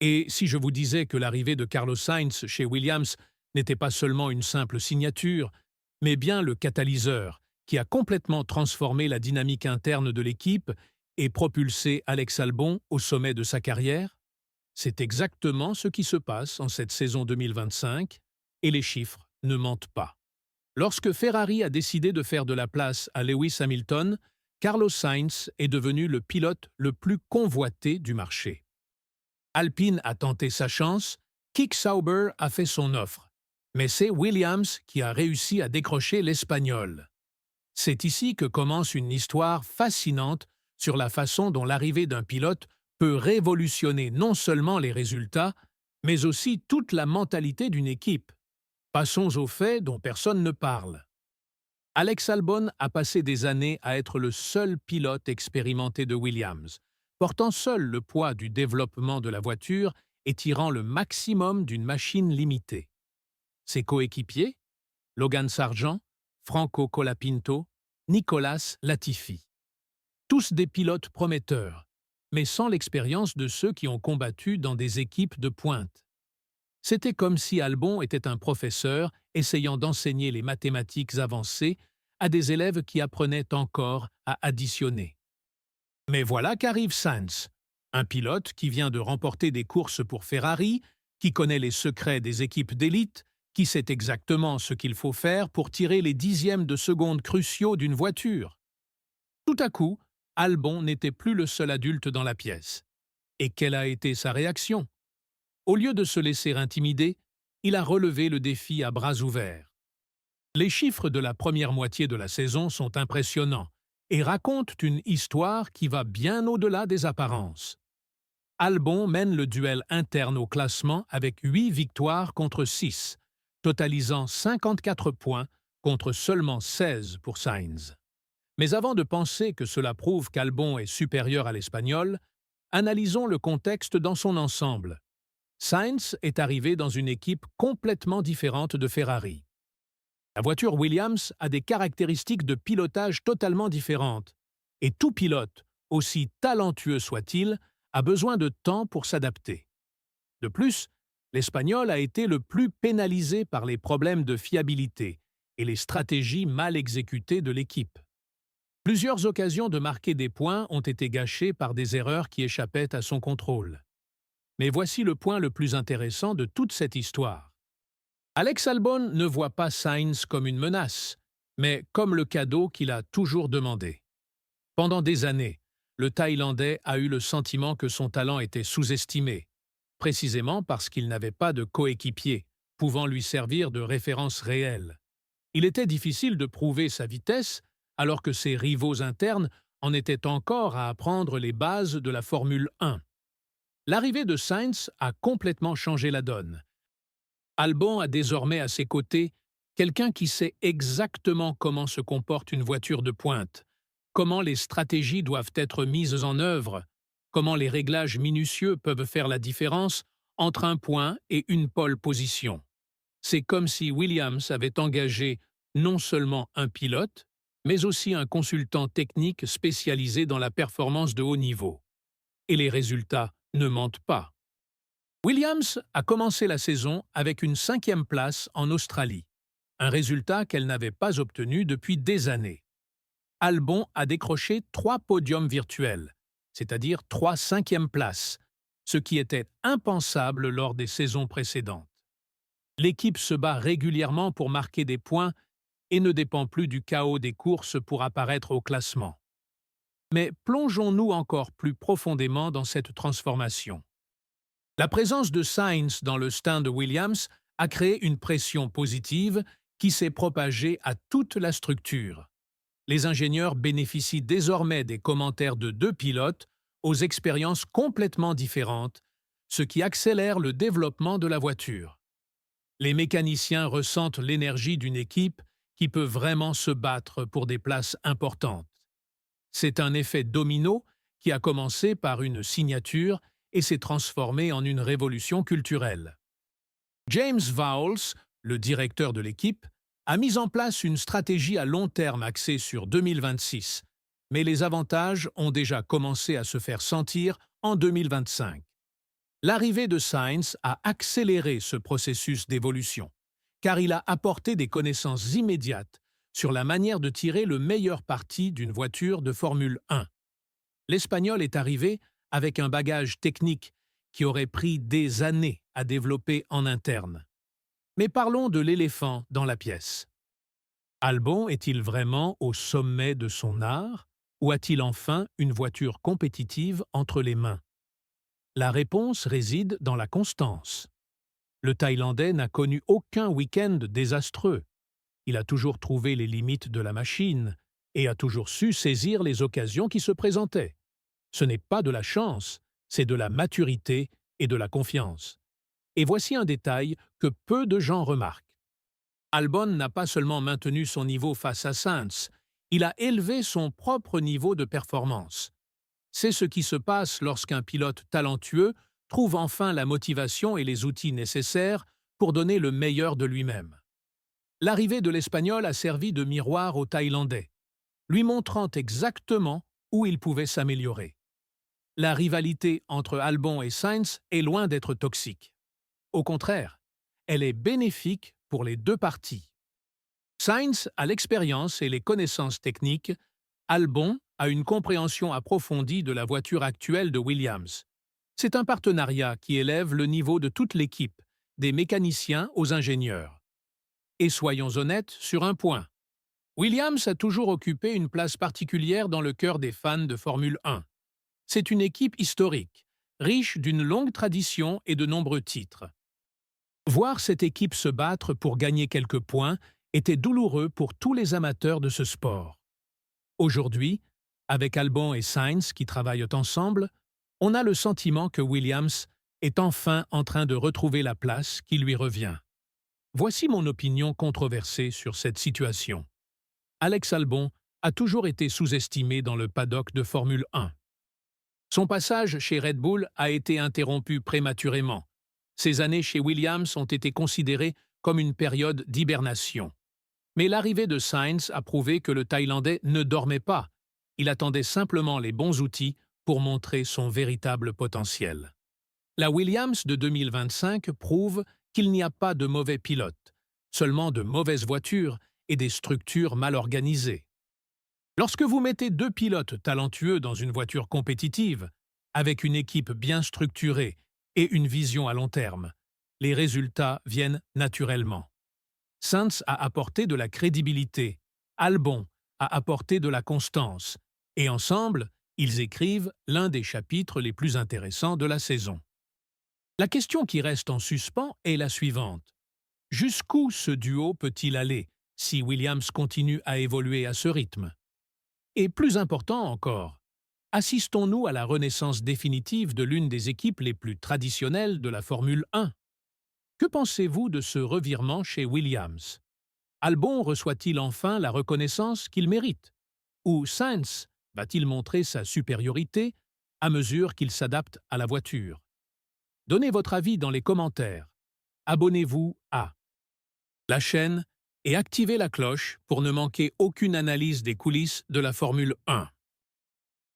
Et si je vous disais que l'arrivée de Carlos Sainz chez Williams n'était pas seulement une simple signature, mais bien le catalyseur qui a complètement transformé la dynamique interne de l'équipe et propulsé Alex Albon au sommet de sa carrière? C'est exactement ce qui se passe en cette saison 2025, et les chiffres ne mentent pas. Lorsque Ferrari a décidé de faire de la place à Lewis Hamilton, Carlos Sainz est devenu le pilote le plus convoité du marché. Alpine a tenté sa chance, Kick Sauber a fait son offre, mais c'est Williams qui a réussi à décrocher l'Espagnol. C'est ici que commence une histoire fascinante sur la façon dont l'arrivée d'un pilote peut révolutionner non seulement les résultats, mais aussi toute la mentalité d'une équipe. Passons aux faits dont personne ne parle. Alex Albon a passé des années à être le seul pilote expérimenté de Williams, portant seul le poids du développement de la voiture et tirant le maximum d'une machine limitée. Ses coéquipiers, Logan Sargent, Franco Colapinto, Nicolas Latifi. Tous des pilotes prometteurs, mais sans l'expérience de ceux qui ont combattu dans des équipes de pointe. C'était comme si Albon était un professeur essayant d'enseigner les mathématiques avancées à des élèves qui apprenaient encore à additionner. Mais voilà qu'arrive Sainz, un pilote qui vient de remporter des courses pour Ferrari, qui connaît les secrets des équipes d'élite, qui sait exactement ce qu'il faut faire pour tirer les dixièmes de seconde cruciaux d'une voiture. Tout à coup, Albon n'était plus le seul adulte dans la pièce. Et quelle a été sa réaction? Au lieu de se laisser intimider, il a relevé le défi à bras ouverts. Les chiffres de la première moitié de la saison sont impressionnants et racontent une histoire qui va bien au-delà des apparences. Albon mène le duel interne au classement avec 8 victoires contre 6, totalisant 54 points contre seulement 16 pour Sainz. Mais avant de penser que cela prouve qu'Albon est supérieur à l'Espagnol, analysons le contexte dans son ensemble. Sainz est arrivé dans une équipe complètement différente de Ferrari. La voiture Williams a des caractéristiques de pilotage totalement différentes, et tout pilote, aussi talentueux soit-il, a besoin de temps pour s'adapter. De plus, l'Espagnol a été le plus pénalisé par les problèmes de fiabilité et les stratégies mal exécutées de l'équipe. Plusieurs occasions de marquer des points ont été gâchées par des erreurs qui échappaient à son contrôle. Mais voici le point le plus intéressant de toute cette histoire. Alex Albon ne voit pas Sainz comme une menace, mais comme le cadeau qu'il a toujours demandé. Pendant des années, le Thaïlandais a eu le sentiment que son talent était sous-estimé, précisément parce qu'il n'avait pas de coéquipier, pouvant lui servir de référence réelle. Il était difficile de prouver sa vitesse, alors que ses rivaux internes en étaient encore à apprendre les bases de la Formule 1. L'arrivée de Sainz a complètement changé la donne. Albon a désormais à ses côtés quelqu'un qui sait exactement comment se comporte une voiture de pointe, comment les stratégies doivent être mises en œuvre, comment les réglages minutieux peuvent faire la différence entre un point et une pole position. C'est comme si Williams avait engagé non seulement un pilote, mais aussi un consultant technique spécialisé dans la performance de haut niveau. Et les résultats ne mentent pas. Williams a commencé la saison avec une 5e place en Australie, un résultat qu'elle n'avait pas obtenu depuis des années. Albon a décroché 3 podiums virtuels, c'est-à-dire 3 5e places, ce qui était impensable lors des saisons précédentes. L'équipe se bat régulièrement pour marquer des points et ne dépend plus du chaos des courses pour apparaître au classement. Mais plongeons-nous encore plus profondément dans cette transformation. La présence de Sainz dans le stand de Williams a créé une pression positive qui s'est propagée à toute la structure. Les ingénieurs bénéficient désormais des commentaires de 2 pilotes aux expériences complètement différentes, ce qui accélère le développement de la voiture. Les mécaniciens ressentent l'énergie d'une équipe qui peut vraiment se battre pour des places importantes. C'est un effet domino qui a commencé par une signature et s'est transformé en une révolution culturelle. James Vowles, le directeur de l'équipe, a mis en place une stratégie à long terme axée sur 2026, mais les avantages ont déjà commencé à se faire sentir en 2025. L'arrivée de Sainz a accéléré ce processus d'évolution, car il a apporté des connaissances immédiates sur la manière de tirer le meilleur parti d'une voiture de Formule 1. L'Espagnol est arrivé avec un bagage technique qui aurait pris des années à développer en interne. Mais parlons de l'éléphant dans la pièce. Albon est-il vraiment au sommet de son art ou a-t-il enfin une voiture compétitive entre les mains? La réponse réside dans la constance. Le Thaïlandais n'a connu aucun week-end désastreux. Il a toujours trouvé les limites de la machine et a toujours su saisir les occasions qui se présentaient. Ce n'est pas de la chance, c'est de la maturité et de la confiance. Et voici un détail que peu de gens remarquent. Albon n'a pas seulement maintenu son niveau face à Sainz, il a élevé son propre niveau de performance. C'est ce qui se passe lorsqu'un pilote talentueux trouve enfin la motivation et les outils nécessaires pour donner le meilleur de lui-même. L'arrivée de l'Espagnol a servi de miroir au Thaïlandais, lui montrant exactement où il pouvait s'améliorer. La rivalité entre Albon et Sainz est loin d'être toxique. Au contraire, elle est bénéfique pour les deux parties. Sainz a l'expérience et les connaissances techniques, Albon a une compréhension approfondie de la voiture actuelle de Williams. C'est un partenariat qui élève le niveau de toute l'équipe, des mécaniciens aux ingénieurs. Et soyons honnêtes sur un point. Williams a toujours occupé une place particulière dans le cœur des fans de Formule 1. C'est une équipe historique, riche d'une longue tradition et de nombreux titres. Voir cette équipe se battre pour gagner quelques points était douloureux pour tous les amateurs de ce sport. Aujourd'hui, avec Albon et Sainz qui travaillent ensemble, on a le sentiment que Williams est enfin en train de retrouver la place qui lui revient. Voici mon opinion controversée sur cette situation. Alex Albon a toujours été sous-estimé dans le paddock de Formule 1. Son passage chez Red Bull a été interrompu prématurément. Ses années chez Williams ont été considérées comme une période d'hibernation. Mais l'arrivée de Sainz a prouvé que le Thaïlandais ne dormait pas. Il attendait simplement les bons outils pour montrer son véritable potentiel. La Williams de 2025 prouve qu'il n'y a pas de mauvais pilotes, seulement de mauvaises voitures et des structures mal organisées. Lorsque vous mettez deux pilotes talentueux dans une voiture compétitive, avec une équipe bien structurée et une vision à long terme, les résultats viennent naturellement. Sainz a apporté de la crédibilité, Albon a apporté de la constance, et ensemble, ils écrivent l'un des chapitres les plus intéressants de la saison. La question qui reste en suspens est la suivante. Jusqu'où ce duo peut-il aller si Williams continue à évoluer à ce rythme? Et plus important encore, assistons-nous à la renaissance définitive de l'une des équipes les plus traditionnelles de la Formule 1? Que pensez-vous de ce revirement chez Williams? Albon reçoit-il enfin la reconnaissance qu'il mérite? Ou Sainz va-t-il montrer sa supériorité à mesure qu'il s'adapte à la voiture? Donnez votre avis dans les commentaires. Abonnez-vous à la chaîne et activez la cloche pour ne manquer aucune analyse des coulisses de la Formule 1.